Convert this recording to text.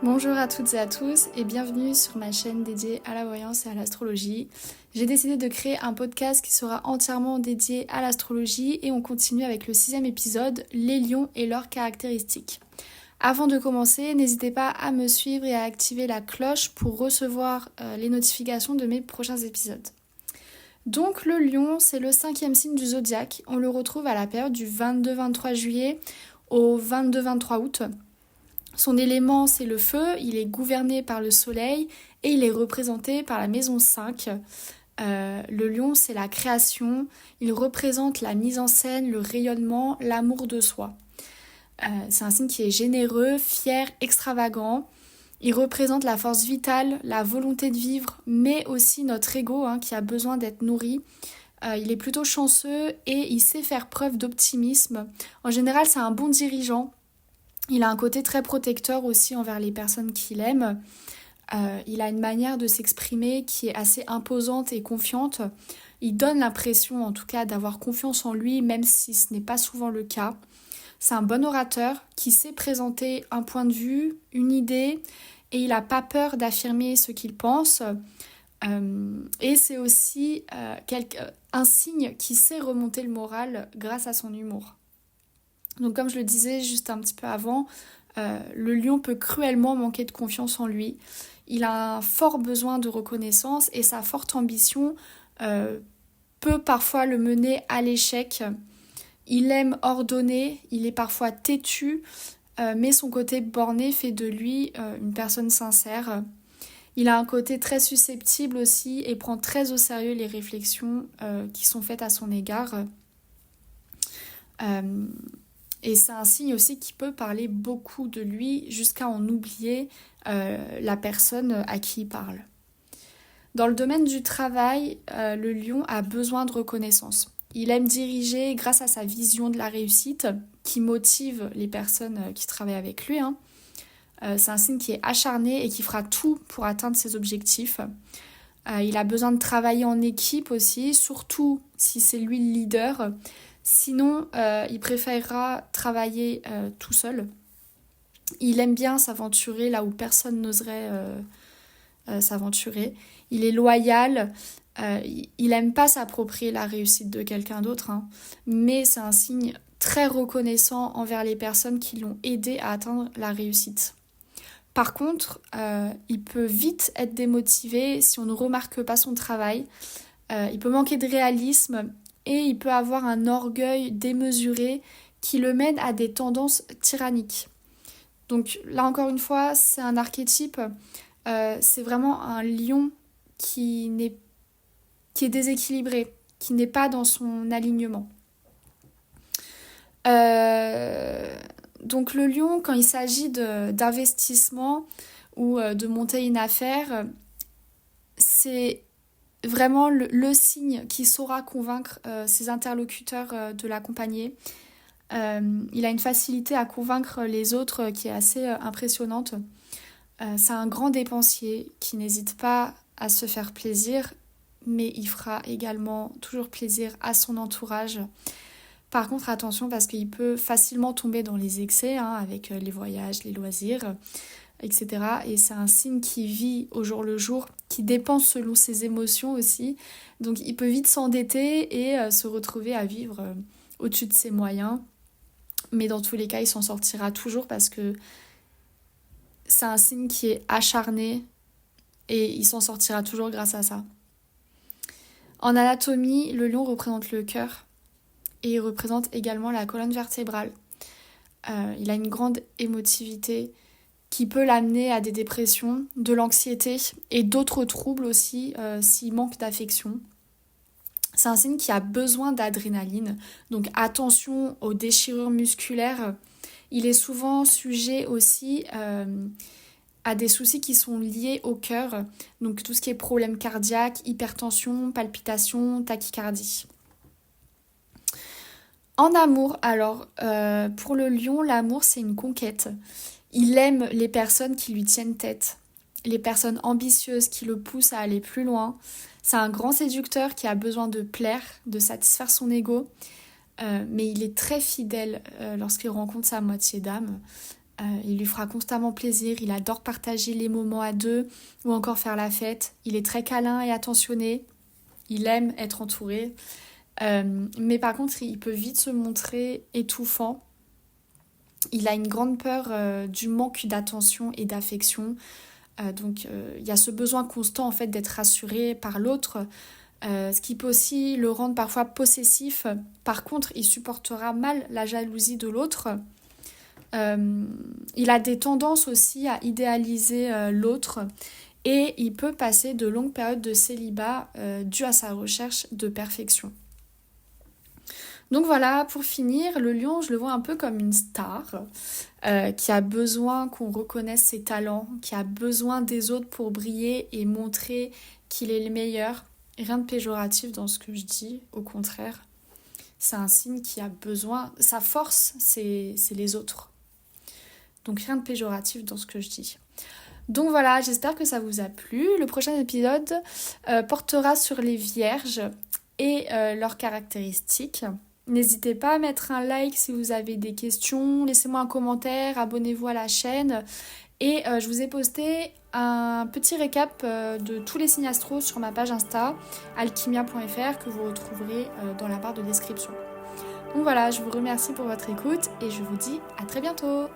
Bonjour à toutes et à tous et bienvenue sur ma chaîne dédiée à la voyance et à l'astrologie. J'ai décidé de créer un podcast qui sera entièrement dédié à l'astrologie et on continue avec le 6e épisode, les lions et leurs caractéristiques. Avant de commencer, n'hésitez pas à me suivre et à activer la cloche pour recevoir les notifications de mes prochains épisodes. Donc le lion, c'est le 5e signe du zodiaque. On le retrouve à la période du 22-23 juillet au 22-23 août. Son élément, c'est le feu, il est gouverné par le soleil et il est représenté par la maison 5. Le lion, c'est la création, il représente la mise en scène, le rayonnement, l'amour de soi. C'est un signe qui est généreux, fier, extravagant. Il représente la force vitale, la volonté de vivre, mais aussi notre ego qui a besoin d'être nourri. Il est plutôt chanceux et il sait faire preuve d'optimisme. En général, c'est un bon dirigeant. Il a un côté très protecteur aussi envers les personnes qu'il aime. Il a une manière de s'exprimer qui est assez imposante et confiante. Il donne l'impression en tout cas d'avoir confiance en lui, même si ce n'est pas souvent le cas. C'est un bon orateur qui sait présenter un point de vue, une idée, et il n'a pas peur d'affirmer ce qu'il pense. Et c'est aussi un signe qui sait remonter le moral grâce à son humour. Donc comme je le disais juste un petit peu avant, le lion peut cruellement manquer de confiance en lui. Il a un fort besoin de reconnaissance et sa forte ambition peut parfois le mener à l'échec. Il aime ordonner, il est parfois têtu, mais son côté borné fait de lui une personne sincère. Il a un côté très susceptible aussi et prend très au sérieux les réflexions qui sont faites à son égard. Et c'est un signe aussi qui peut parler beaucoup de lui jusqu'à en oublier la personne à qui il parle. Dans le domaine du travail, le lion a besoin de reconnaissance. Il aime diriger grâce à sa vision de la réussite qui motive les personnes qui travaillent avec lui. C'est un signe qui est acharné et qui fera tout pour atteindre ses objectifs. Il a besoin de travailler en équipe aussi, surtout si c'est lui le leader. Sinon, il préférera travailler tout seul. Il aime bien s'aventurer là où personne n'oserait s'aventurer. Il est loyal. Il n'aime pas s'approprier la réussite de quelqu'un d'autre. Mais c'est un signe très reconnaissant envers les personnes qui l'ont aidé à atteindre la réussite. Par contre, il peut vite être démotivé si on ne remarque pas son travail. Il peut manquer de réalisme. Et il peut avoir un orgueil démesuré qui le mène à des tendances tyranniques. Donc là encore une fois, c'est un archétype, c'est vraiment un lion qui est déséquilibré, qui n'est pas dans son alignement. Donc le lion, quand il s'agit d'investissement ou de monter une affaire, c'est vraiment le signe qui saura convaincre ses interlocuteurs de l'accompagner. Il a une facilité à convaincre les autres qui est assez impressionnante. C'est un grand dépensier qui n'hésite pas à se faire plaisir, mais il fera également toujours plaisir à son entourage. Par contre, attention parce qu'il peut facilement tomber dans les excès avec les voyages, les loisirs, etc. Et c'est un signe qui vit au jour le jour, qui dépense selon ses émotions aussi. Donc il peut vite s'endetter et se retrouver à vivre au-dessus de ses moyens. Mais dans tous les cas, il s'en sortira toujours parce que c'est un signe qui est acharné et il s'en sortira toujours grâce à ça. En anatomie, le lion représente le cœur et il représente également la colonne vertébrale. Il a une grande émotivité qui peut l'amener à des dépressions, de l'anxiété et d'autres troubles aussi s'il manque d'affection. C'est un signe qui a besoin d'adrénaline, donc attention aux déchirures musculaires. Il est souvent sujet aussi à des soucis qui sont liés au cœur, donc tout ce qui est problème cardiaque, hypertension, palpitations, tachycardie. En amour, alors, pour le lion, l'amour c'est une conquête. Il aime les personnes qui lui tiennent tête, les personnes ambitieuses qui le poussent à aller plus loin. C'est un grand séducteur qui a besoin de plaire, de satisfaire son ego, mais il est très fidèle lorsqu'il rencontre sa moitié d'âme. Il lui fera constamment plaisir, il adore partager les moments à deux ou encore faire la fête. Il est très câlin et attentionné, il aime être entouré. Mais par contre, il peut vite se montrer étouffant. Il a une grande peur du manque d'attention et d'affection. Donc il y a ce besoin constant en fait d'être rassuré par l'autre, ce qui peut aussi le rendre parfois possessif. Par contre, il supportera mal la jalousie de l'autre. Il a des tendances aussi à idéaliser l'autre et il peut passer de longues périodes de célibat dues à sa recherche de perfection. Donc voilà, pour finir, le lion, je le vois un peu comme une star qui a besoin qu'on reconnaisse ses talents, qui a besoin des autres pour briller et montrer qu'il est le meilleur. Rien de péjoratif dans ce que je dis, au contraire. C'est un signe qui a besoin... Sa force, c'est les autres. Donc rien de péjoratif dans ce que je dis. Donc voilà, j'espère que ça vous a plu. Le prochain épisode portera sur les vierges et leurs caractéristiques. N'hésitez pas à mettre un like si vous avez des questions, laissez-moi un commentaire, abonnez-vous à la chaîne. Et je vous ai posté un petit récap de tous les signes astro sur ma page Insta, alchimia.fr, que vous retrouverez dans la barre de description. Donc voilà, je vous remercie pour votre écoute et je vous dis à très bientôt.